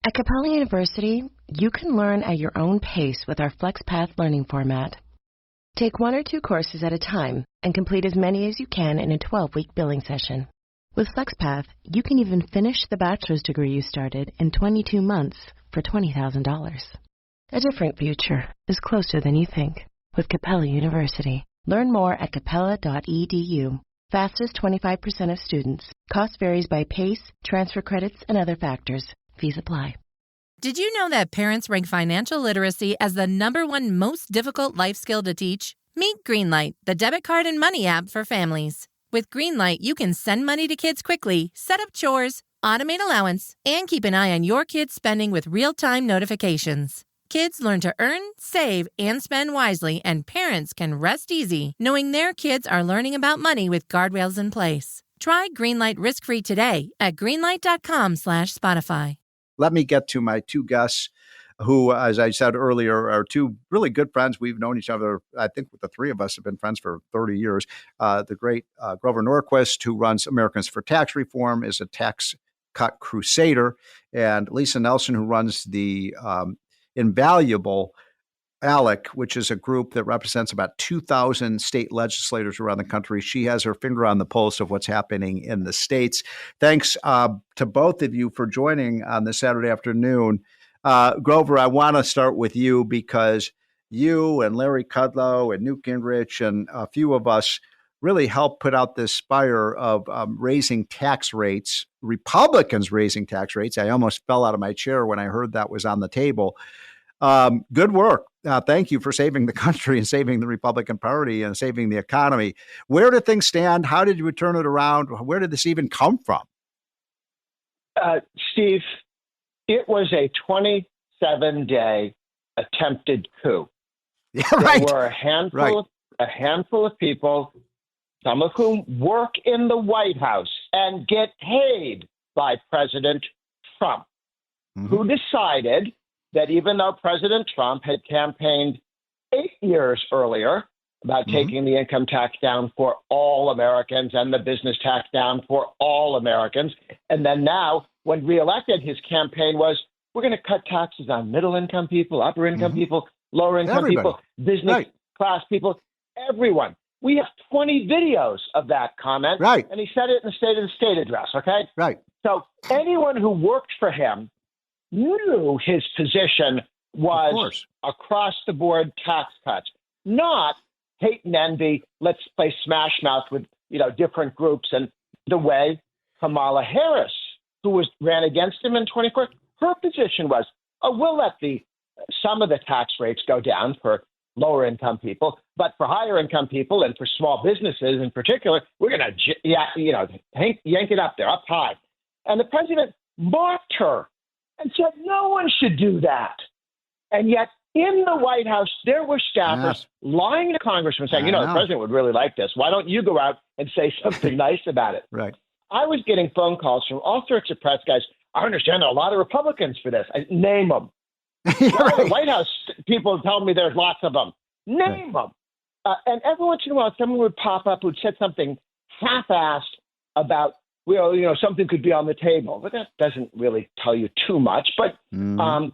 At Capella University, you can learn at your own pace with our FlexPath learning format. Take 1 or 2 courses at a time and complete as many as you can in a 12-week billing session. With FlexPath, you can even finish the bachelor's degree you started in 22 months for $20,000. A different future is closer than you think with Capella University. Learn more at capella.edu. Fastest 25% of students. Cost varies by PACE, transfer credits, and other factors. Fees apply. Did you know that parents rank financial literacy as the #1 most difficult life skill to teach? Meet Greenlight, the debit card and money app for families. With Greenlight, you can send money to kids quickly, set up chores, automate allowance, and keep an eye on your kids' spending with real-time notifications. Kids learn to earn, save, and spend wisely, and parents can rest easy knowing their kids are learning about money with guardrails in place. Try Greenlight risk-free today at greenlight.com/Spotify. Let me get to my 2 guests who, as I said earlier, are 2 really good friends. We've known each other, I think the 3 of us have been friends for 30 years. The great Grover Norquist, who runs Americans for Tax Reform, is a tax cut crusader, and Lisa Nelson, who runs the Invaluable ALEC, which is a group that represents about 2,000 state legislators around the country. She has her finger on the pulse of what's happening in the states. Thanks to both of you for joining on this Saturday afternoon. Grover, I want to start with you because you and Larry Kudlow and Newt Gingrich and a few of us really helped put out this spire of raising tax rates, Republicans raising tax rates. I almost fell out of my chair when I heard that was on the table. Good work. Thank you for saving the country and saving the Republican Party and saving the economy. Where do things stand? How did you turn it around? Where did this even come from? Steve, it was a 27-day attempted coup. Yeah, right. There were a handful of people, some of whom work in the White House and get paid by President Trump, who decided that even though President Trump had campaigned 8 years earlier about taking the income tax down for all Americans and the business tax down for all Americans, and then now, when reelected, his campaign was, we're going to cut taxes on middle-income people, upper-income people, lower-income people, business class people, everyone. We have 20 videos of that comment, and he said it in the State of the State address, okay? Right. So anyone who worked for him knew his position was across-the-board tax cuts, not hate and envy, let's play smash mouth with different groups. And the way Kamala Harris, who ran against him in 24, her position was, we'll let some of the tax rates go down for lower-income people, but for higher-income people and for small businesses in particular, we're going to yank it up there, up high. And the president mocked her and said no one should do that. And yet in the White House, there were staffers lying to congressmen saying, the president would really like this. Why don't you go out and say something nice about it? Right. I was getting phone calls from all sorts of press guys. I understand there are a lot of Republicans for this. Name them. The White House people tell me there's lots of them. Name them. And every once in a while, someone would pop up who'd said something half-assed about, something could be on the table. But that doesn't really tell you too much. But there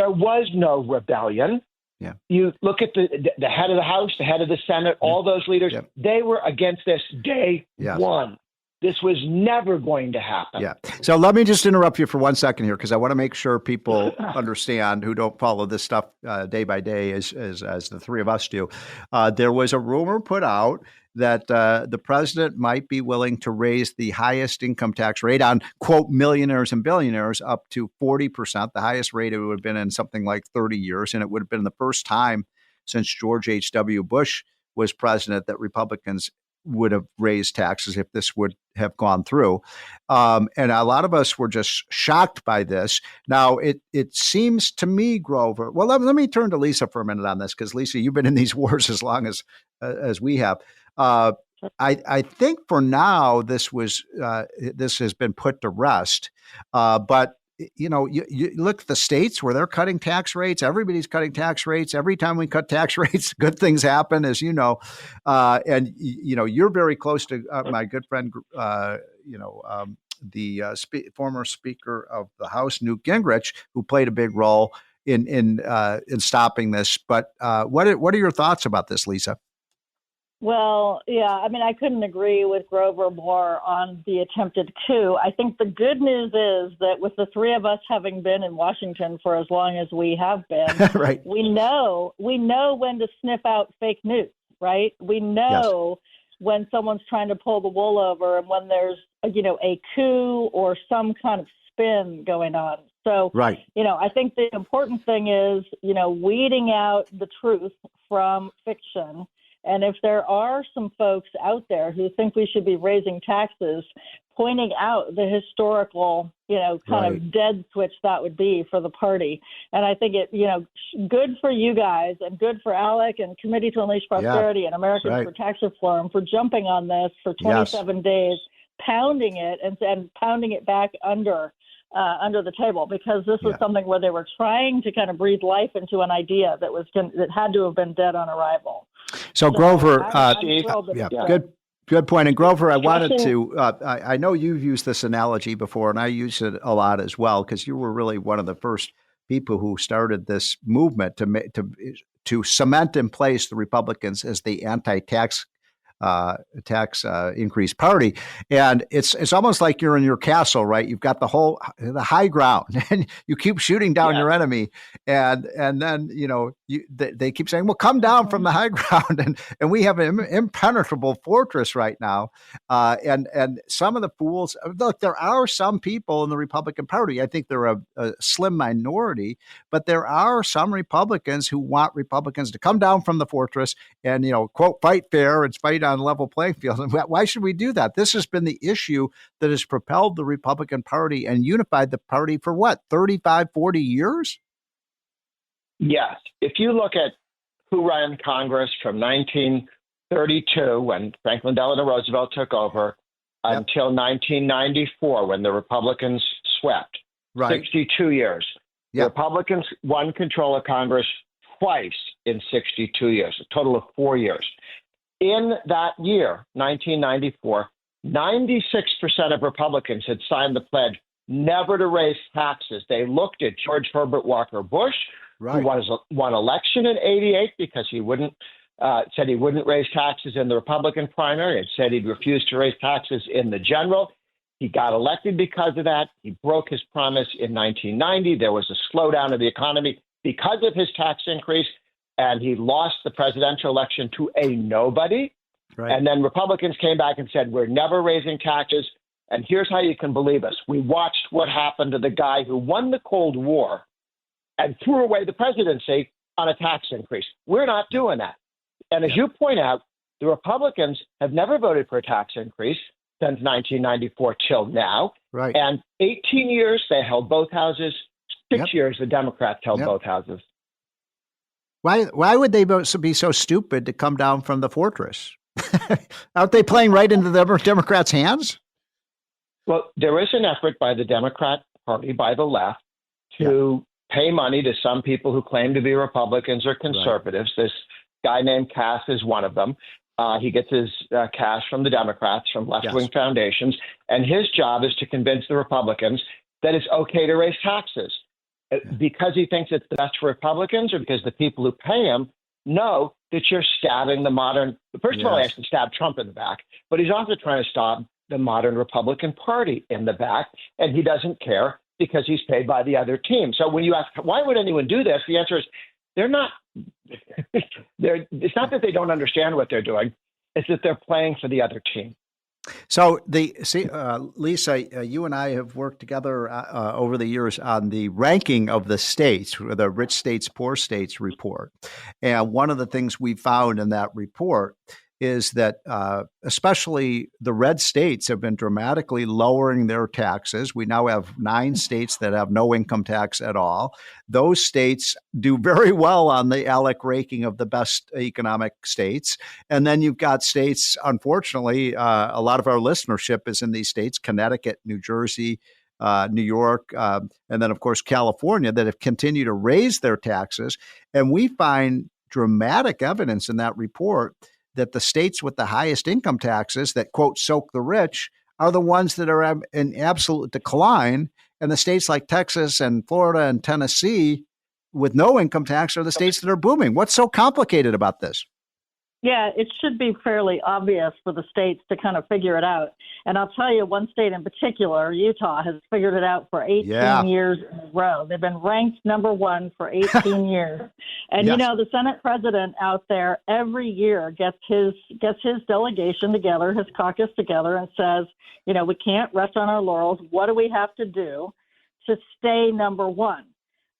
was no rebellion. Yeah. You look at the head of the House, the head of the Senate, all those leaders, they were against this day one. This was never going to happen. Yeah. So let me just interrupt you for 1 second here, because I want to make sure people understand who don't follow this stuff day by day as the 3 of us do. There was a rumor put out that the president might be willing to raise the highest income tax rate on, quote, millionaires and billionaires up to 40%, the highest rate it would have been in something like 30 years. And it would have been the first time since George H.W. Bush was president that Republicans would have raised taxes if this would have gone through. And a lot of us were just shocked by this. Now, it seems to me, Grover, well, let me turn to Lisa for a minute on this, because Lisa, you've been in these wars as long as we have. I think for now this has been put to rest. But you look at the states where they're cutting tax rates. Everybody's cutting tax rates. Every time we cut tax rates, good things happen, as you know. And you're very close to my good friend, the former Speaker of the House, Newt Gingrich, who played a big role in stopping this. But what are your thoughts about this, Lisa? Well, yeah, I mean, I couldn't agree with Grover more on the attempted coup. I think the good news is that with the three of us having been in Washington for as long as we have been, right. we know when to sniff out fake news, right? We know when someone's trying to pull the wool over and when there's, a coup or some kind of spin going on. So, right. I think the important thing is, weeding out the truth from fiction. And if there are some folks out there who think we should be raising taxes, pointing out the historical, kind of dead switch that would be for the party. And I think it, good for you guys and good for ALEC and Committee to Unleash Prosperity and Americans for Tax Reform for jumping on this for 27 days, pounding it and pounding it back under the table, because this was something where they were trying to kind of breathe life into an idea that had to have been dead on arrival. So Grover, good point. And Grover, I wanted to, I know you've used this analogy before, and I use it a lot as well, because you were really one of the first people who started this movement to cement in place the Republicans as the anti-tax increase party. And it's almost like you're in your castle, right? You've got the high ground and you keep shooting down your enemy. And then, they keep saying, well, come down from the high ground. And we have an impenetrable fortress right now. And some of the fools, look, there are some people in the Republican Party. I think they're a slim minority, but there are some Republicans who want Republicans to come down from the fortress and, quote, fight fair and fight on level playing field. And why should we do that? This has been the issue that has propelled the Republican Party and unified the party for 35, 40 years? Yes. If you look at who ran Congress from 1932, when Franklin Delano Roosevelt took over, until 1994, when the Republicans swept, 62 years. The Republicans won control of Congress twice in 62 years, a total of 4 years. In that year, 1994, 96% of Republicans had signed the pledge never to raise taxes. They looked at George Herbert Walker Bush, who won election in '88 because he said he wouldn't raise taxes in the Republican primary and said he'd refuse to raise taxes in the general. He got elected because of that. He broke his promise in 1990. There was a slowdown of the economy because of his tax increase, and he lost the presidential election to a nobody. And then Republicans came back and said, we're never raising taxes. And here's how you can believe us. We watched what happened to the guy who won the Cold War and threw away the presidency on a tax increase. We're not doing that. And as you point out, the Republicans have never voted for a tax increase since 1994 till now. And 18 years, they held both houses. 6 years, the Democrats held both houses. Why would they be so stupid to come down from the fortress? Aren't they playing right into the Democrats' hands? Well, there is an effort by the Democrat Party, by the left, to pay money to some people who claim to be Republicans or conservatives. This guy named Cass is one of them. He gets his cash from the Democrats, from left-wing foundations, and his job is to convince the Republicans that it's okay to raise taxes. Because he thinks it's the best for Republicans, or because the people who pay him know that you're stabbing the modern. First of all, he has to stab Trump in the back, but he's also trying to stab the modern Republican Party in the back, and he doesn't care because he's paid by the other team. So when you ask, why would anyone do this? The answer is they're not. It's not that they don't understand what they're doing; it's that they're playing for the other team. So Lisa, you and I have worked together over the years on the ranking of the states, the Rich States, Poor States report. And one of the things we found in that report is that especially the red states have been dramatically lowering their taxes. We now have 9 states that have no income tax at all. Those states do very well on the ALEC ranking of the best economic states. And then you've got states, unfortunately, a lot of our listenership is in these states, Connecticut, New Jersey, New York, and then, of course, California, that have continued to raise their taxes. And we find dramatic evidence in that report that the states with the highest income taxes that, quote, soak the rich are the ones that are in absolute decline. And the states like Texas and Florida and Tennessee with no income tax are the states that are booming. What's so complicated about this? Yeah, it should be fairly obvious for the states to kind of figure it out. And I'll tell you, one state in particular, Utah, has figured it out for 18 years in a row. They've been ranked number one for 18 years. And, yes. The Senate president out there every year gets his delegation together, his caucus together, and says, we can't rest on our laurels. What do we have to do to stay number one?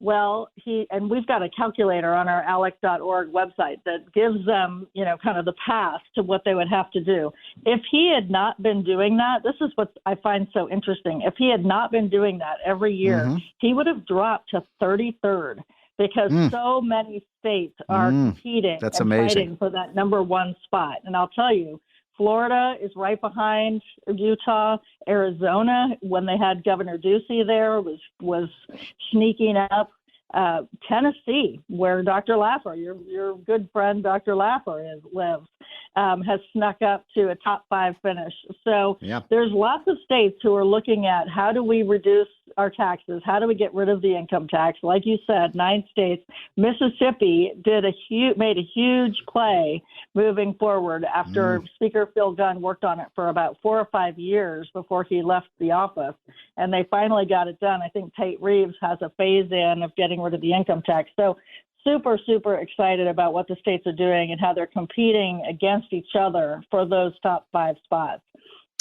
Well, we've got a calculator on our ALEC.org website that gives them, kind of the path to what they would have to do. If he had not been doing that, this is what I find so interesting. If he had not been doing that every year, he would have dropped to 33rd because so many states are competing and fighting for that number one spot. And I'll tell you, Florida is right behind Utah. Arizona, when they had Governor Ducey there, was sneaking up. Tennessee, where Dr. Laffer, your good friend Dr. Laffer lives, has snuck up to a top 5 finish. So there's lots of states who are looking at how do we reduce our taxes? How do we get rid of the income tax? Like you said, 9 states. Mississippi made a huge play moving forward after Speaker Phil Gunn worked on it for about 4 or 5 years before he left the office. And they finally got it done. I think Tate Reeves has a phase in of getting rid of the income tax. So super, super excited about what the states are doing and how they're competing against each other for those top 5 spots.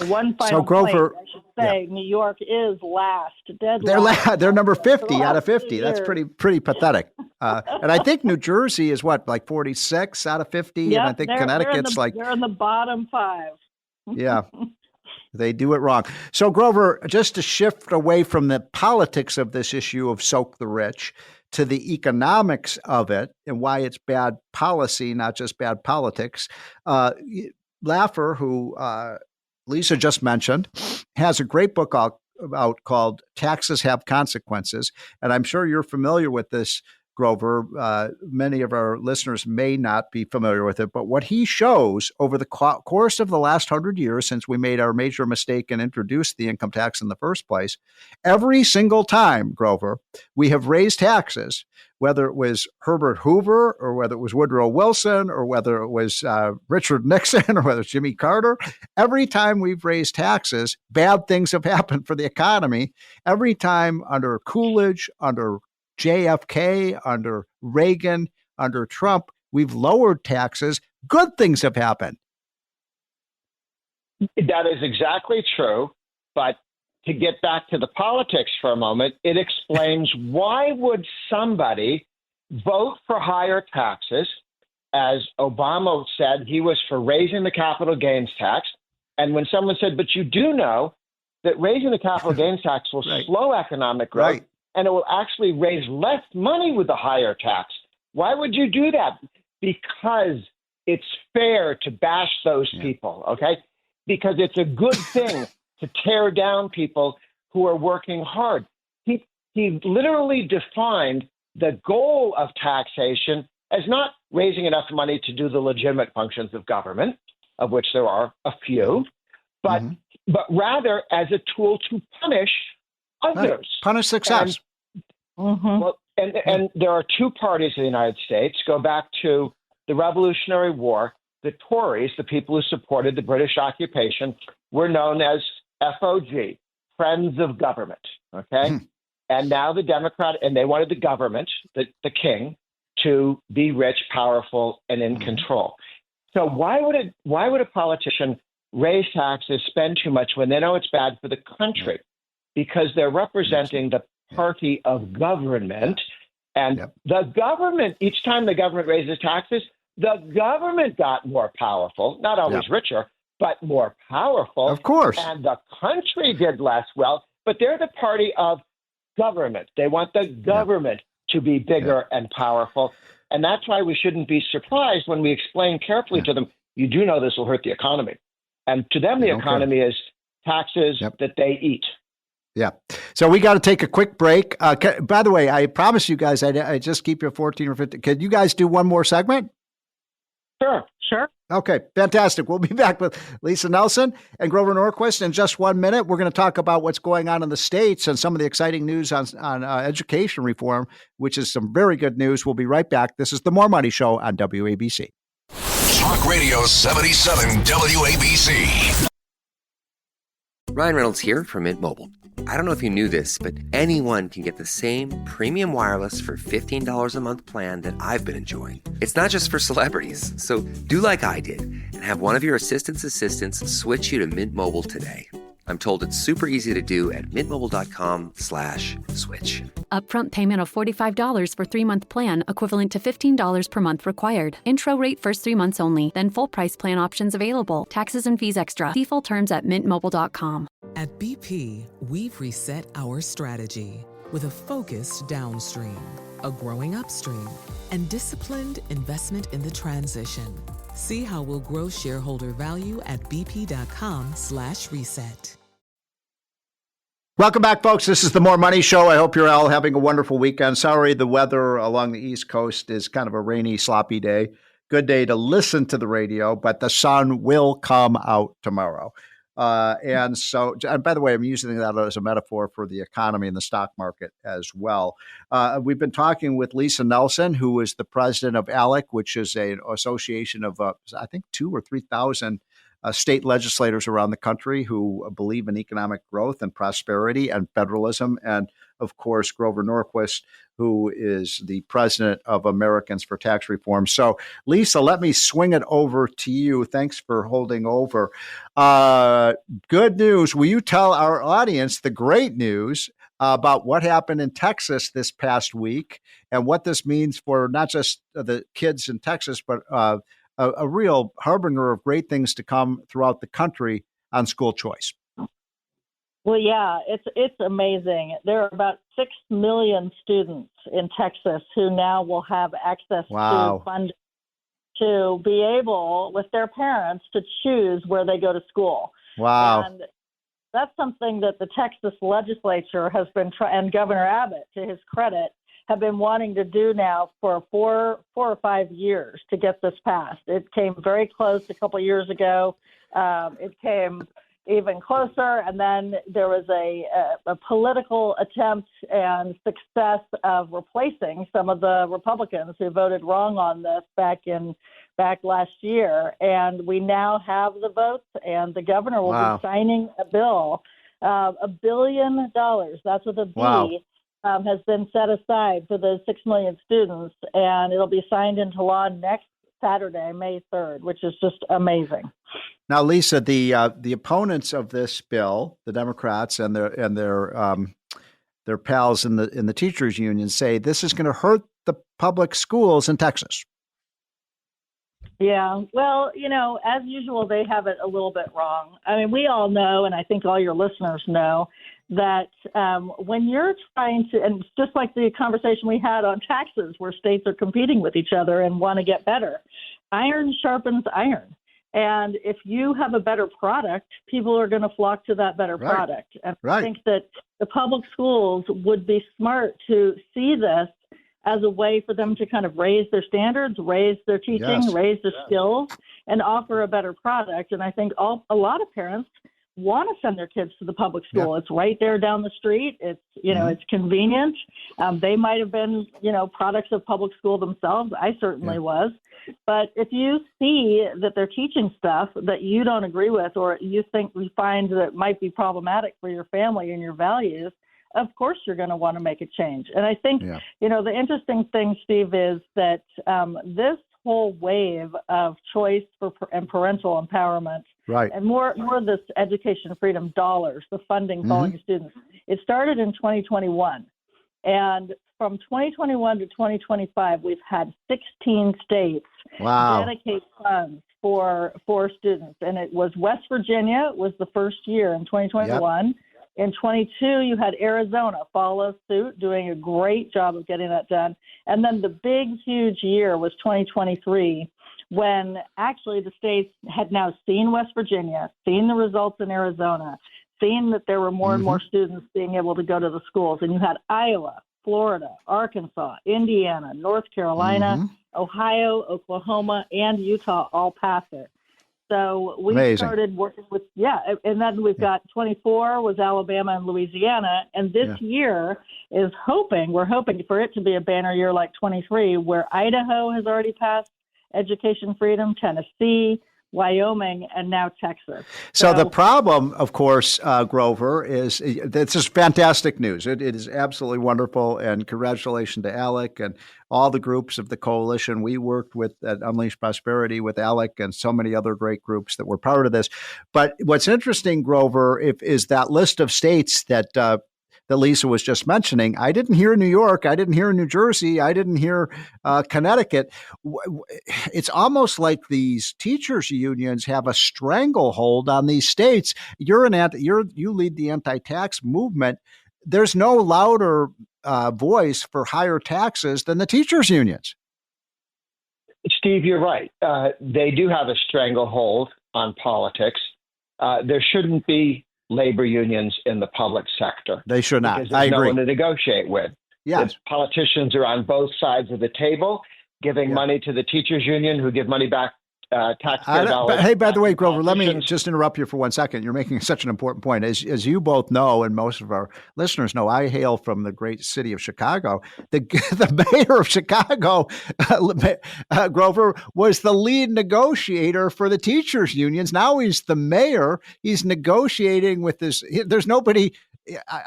One final Grover, point, I should say, New York is last. They're number 50 out of 50. That's pretty pathetic. And I think New Jersey is like 46 out of 50, yep, and I think Connecticut's they're in the bottom 5. Yeah. They do it wrong. So, Grover, just to shift away from the politics of this issue of soak the rich to the economics of it and why it's bad policy, not just bad politics, Laffer, who Lisa just mentioned, has a great book out called Taxes Have Consequences. And I'm sure you're familiar with this, Grover. Many of our listeners may not be familiar with it, but what he shows over the course of the last 100 years since we made our major mistake and introduced the income tax in the first place, every single time, Grover, we have raised taxes, whether it was Herbert Hoover or whether it was Woodrow Wilson or whether it was Richard Nixon or whether it's Jimmy Carter, every time we've raised taxes, bad things have happened for the economy. Every time under Coolidge, under JFK, under Reagan, under Trump, we've lowered taxes. Good things have happened. That is exactly true. But to get back to the politics for a moment, it explains why would somebody vote for higher taxes, as Obama said he was for raising the capital gains tax. And when someone said, but you do know that raising the capital gains tax will slow economic growth, and it will actually raise less money with the higher tax. Why would you do that? Because it's fair to bash those people, okay? Because it's a good thing to tear down people who are working hard. He literally defined the goal of taxation as not raising enough money to do the legitimate functions of government, of which there are a few, but rather as a tool to punish others. Punish success. And there are 2 parties in the United States. Go back to the Revolutionary War. The Tories, the people who supported the British occupation, were known as FOG, Friends of Government. Okay. And now the Democrat, and they wanted the government, the king, to be rich, powerful, and in control. So why would a politician raise taxes, spend too much when they know it's bad for the country? Because they're representing the party of government, and the government, each time the government raises taxes, the government got more powerful, not always richer, but more powerful. Of course. And the country did less well, but they're the party of government. They want the government to be bigger and powerful. And that's why we shouldn't be surprised when we explain carefully to them, you do know this will hurt the economy. And to them, the economy is taxes that they eat. Yeah. So we got to take a quick break. By the way, I promise you guys, I just keep you 14 or 15. Could you guys do one more segment? Sure. Sure. Okay, fantastic. We'll be back with Lisa Nelson and Grover Norquist in just 1 minute. We're going to talk about what's going on in the States and some of the exciting news on education reform, which is some very good news. We'll be right back. This is the More Money Show on WABC. Talk Radio 77 WABC. Ryan Reynolds here from Mint Mobile. I don't know if you knew this, but anyone can get the same premium wireless for $15 a month plan that I've been enjoying. It's not just for celebrities. So do like I did and have one of your assistants switch you to Mint Mobile today. I'm told it's super easy to do at mintmobile.com/switch. Upfront payment of $45 for 3-month plan, equivalent to $15 per month required. Intro rate first 3 months only, then full price plan options available. Taxes and fees extra. See full terms at mintmobile.com. At BP, we've reset our strategy with a focused downstream, a growing upstream, and disciplined investment in the transition. See how we'll grow shareholder value at bp.com/reset. Welcome back, folks. This is the More Money Show. I hope you're all having a wonderful weekend. Sorry, the weather along the East Coast is kind of a rainy, sloppy day. Good day to listen to the radio, but the sun will come out tomorrow. And by the way, I'm using that as a metaphor for the economy and the stock market as well. We've been talking with Lisa Nelson, who is the president of ALEC, which is an association of, I think, 2,000 or 3,000 state legislators around the country who believe in economic growth and prosperity and federalism. And of course, Grover Norquist, who is the president of Americans for Tax Reform. So, Lisa, let me swing it over to you. Thanks for holding over. Good news. Will you tell our audience the great news about what happened in Texas this past week and what this means for not just the kids in Texas, but a real harbinger of great things to come throughout the country on school choice? Well, yeah, it's amazing. There are about 6 million students in Texas who now will have access to funding to be able, with their parents, to choose where they go to school. Wow. And that's something that the Texas legislature has been and Governor Abbott, to his credit, have been wanting to do now for four or 5 years to get this passed. It came very close a couple of years ago. It came even closer, and then there was a political attempt and success of replacing some of the Republicans who voted wrong on this back last year. And we now have the votes, and the governor will be signing a bill, $1 billion. That's with a B. Has been set aside for those 6 million students, and it'll be signed into law next Saturday, May 3rd, which is just amazing. Now, Lisa, the opponents of this bill, the Democrats and their pals in the teachers union, say this is going to hurt the public schools in Texas. Yeah, well, as usual, they have it a little bit wrong. I mean, we all know, and I think all your listeners know, that when you're trying to, and just like the conversation we had on taxes, where states are competing with each other and want to get better, iron sharpens iron. And if you have a better product, people are going to flock to that better product. And I think that the public schools would be smart to see this as a way for them to kind of raise their standards, raise their teaching, raise their skills, and offer a better product. And I think a lot of parents want to send their kids to the public school. It's right there down the street. It's, it's convenient. They might have been, products of public school themselves. I certainly was. But if you see that they're teaching stuff that you don't agree with, or you find that might be problematic for your family and your values, of course you're going to want to make a change. And I think, the interesting thing, Steve, is that this whole wave of choice and parental empowerment, and more of this education freedom dollars, the funding falling to students, it started in 2021. And from 2021 to 2025, we've had 16 states dedicate funds for students. And it was West Virginia was the first year in 2021. Yep. In 22, you had Arizona follow suit, doing a great job of getting that done. And then the big, huge year was 2023, when actually the states had now seen West Virginia, seen the results in Arizona, seen that there were more and more students being able to go to the schools. And you had Iowa Florida, Arkansas, Indiana, North Carolina, Ohio, Oklahoma, and Utah all pass it. So we started working with, and then we've got 24 was Alabama and Louisiana. And this year we're hoping for it to be a banner year like 23, where Idaho has already passed education freedom, Tennessee, Wyoming, and now Texas. So the problem, of course, Grover, is this is fantastic news. It is absolutely wonderful, and congratulations to Alec and all the groups of the coalition. We worked with at Unleash Prosperity with Alec and so many other great groups that were part of this. But what's interesting, Grover, is that list of states that Lisa was just mentioning. I didn't hear New York. I didn't hear New Jersey. I didn't hear Connecticut. It's almost like these teachers' unions have a stranglehold on these states. You lead the anti-tax movement. There's no louder voice for higher taxes than the teachers' unions. Steve, you're right. They do have a stranglehold on politics. There shouldn't be labor unions in the public sector. They should not. Because there's no one to negotiate with. Yes. The politicians are on both sides of the table, giving money to the teachers union who give money back taxpayer dollars. Hey, by the way, Grover, let me just interrupt you for 1 second. You're making such an important point. As you both know, and most of our listeners know, I hail from the great city of Chicago. The mayor of Chicago, Grover, was the lead negotiator for the teachers unions. Now he's the mayor. He's negotiating with this. There's nobody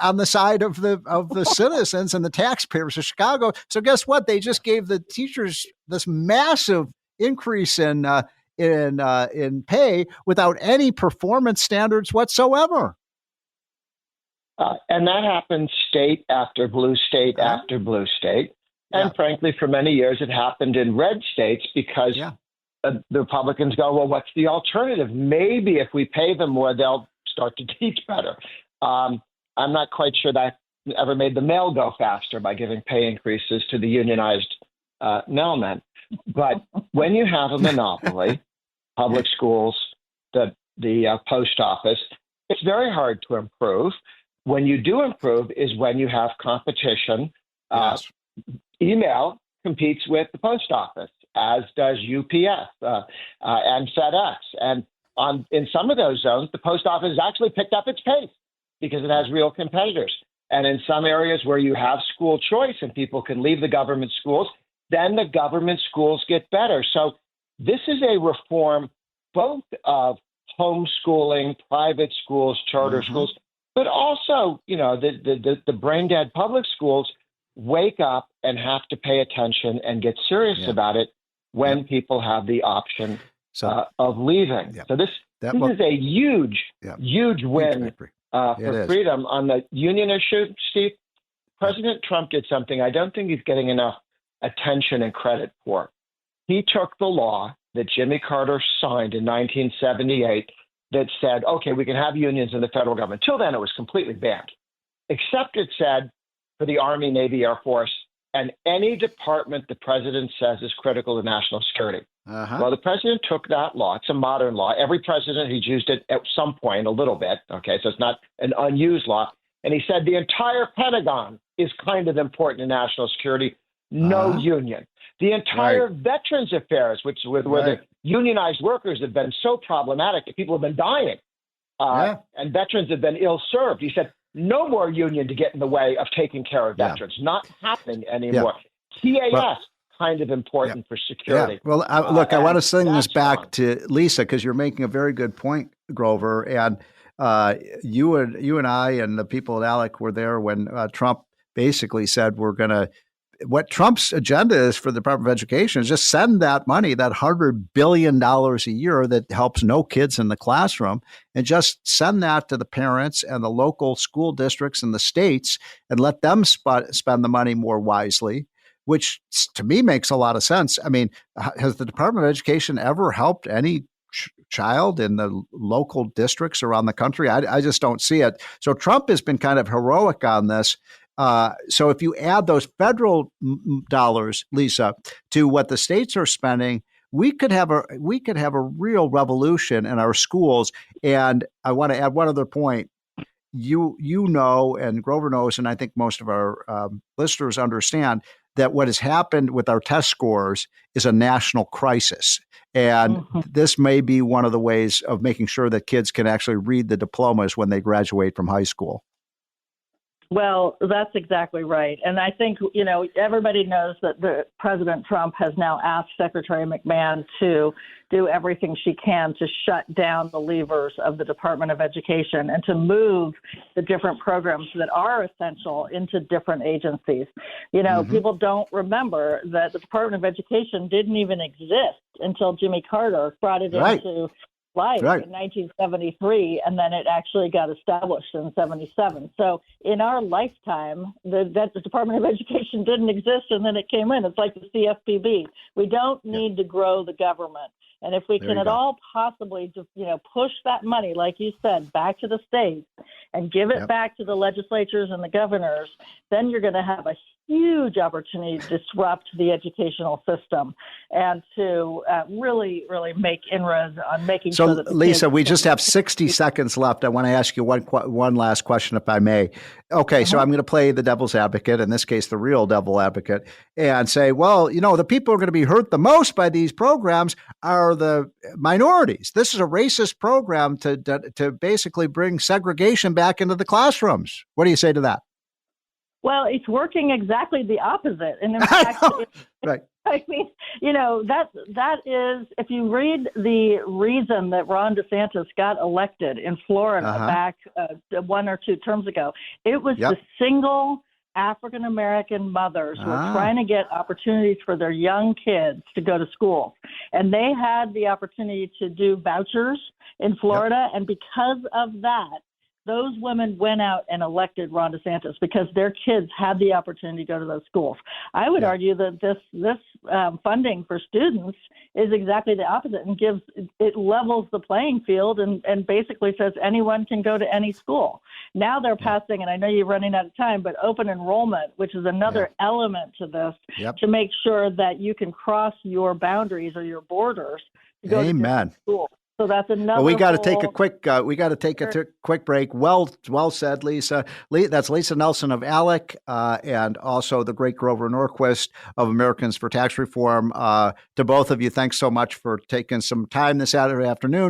on the side of the citizens and the taxpayers of Chicago. So guess what? They just gave the teachers this massive increase in pay without any performance standards whatsoever. And that happens state after blue state after blue state. And frankly, for many years, it happened in red states because the Republicans go, well, what's the alternative? Maybe if we pay them more, they'll start to teach better. I'm not quite sure that ever made the mail go faster by giving pay increases to the unionized mailmen. But when you have a monopoly, public schools, the post office, it's very hard to improve. When you do improve is when you have competition. Email competes with the post office, as does UPS and FedEx. And in some of those zones, the post office has actually picked up its pace because it has real competitors. And in some areas where you have school choice and people can leave the government schools, then the government schools get better. So this is a reform both of homeschooling, private schools, charter schools, but also, the brain dead public schools wake up and have to pay attention and get serious about it when people have the option of leaving. So this is a huge win for freedom. On the union issue, Steve, President Trump did something I don't think he's getting enough attention and credit for. He took the law that Jimmy Carter signed in 1978 that said, okay, we can have unions in the federal government. Till then, it was completely banned, except it said for the Army, Navy, Air Force, and any department the president says is critical to national security. Well, the president took that law. It's a modern law. Every president, he's used it at some point a little bit. Okay, so it's not an unused law. And he said the entire Pentagon is kind of important to national security. No union. The entire Veterans Affairs, where the unionized workers have been so problematic that people have been dying and veterans have been ill-served. He said, no more union to get in the way of taking care of veterans. Not happening anymore. TAS, kind of important for security. Well, look, I want to sing this back to Lisa because you're making a very good point, Grover. And you and I and the people at ALEC were there when Trump basically said what Trump's agenda is for the Department of Education is just send that money, that $100 billion a year that helps no kids in the classroom, and just send that to the parents and the local school districts and the states and let them spend the money more wisely, which to me makes a lot of sense. I mean, has the Department of Education ever helped any child in the local districts around the country? I just don't see it. So Trump has been kind of heroic on this. So if you add those federal dollars, Lisa, to what the states are spending, we could have a real revolution in our schools. And I want to add one other point. you know, and Grover knows, and I think most of our listeners understand that what has happened with our test scores is a national crisis. And this may be one of the ways of making sure that kids can actually read the diplomas when they graduate from high school. Well, that's exactly right. And I think, everybody knows that President Trump has now asked Secretary McMahon to do everything she can to shut down the levers of the Department of Education and to move the different programs that are essential into different agencies. People don't remember that the Department of Education didn't even exist until Jimmy Carter brought it into life in 1973, and then it actually got established in 77. So in our lifetime, the Department of Education didn't exist, and then it came in. It's like the CFPB. We don't need to grow the government. And if we can at all possibly, push that money, like you said, back to the states and give it back to the legislatures and the governors, then you're going to have a huge opportunity to disrupt the educational system and to really, really make inroads on making sure that Lisa, we just have 60 seconds left. I want to ask you one last question, if I may. Okay, so I'm going to play the devil's advocate, in this case, the real devil advocate, and say, well, the people who are going to be hurt the most by these programs are the minorities. This is a racist program to basically bring segregation back into the classrooms. What do you say to that? Well, it's working exactly the opposite. And in fact, right. I mean, that is, if you read the reason that Ron DeSantis got elected in Florida back 1 or 2 terms ago, it was the single African-American mothers who were trying to get opportunities for their young kids to go to school. And they had the opportunity to do vouchers in Florida. And because of that, those women went out and elected Ron DeSantis because their kids had the opportunity to go to those schools. I would argue that this funding for students is exactly the opposite and it levels the playing field and basically says anyone can go to any school. Now they're passing, and I know you're running out of time, but open enrollment, which is another element to this to make sure that you can cross your boundaries or your borders to go to different schools. So that's another. Well, we got to take a quick. Quick break. Well said, Lisa. That's Lisa Nelson of ALEC, and also the great Grover Norquist of Americans for Tax Reform. To both of you, thanks so much for taking some time this Saturday afternoon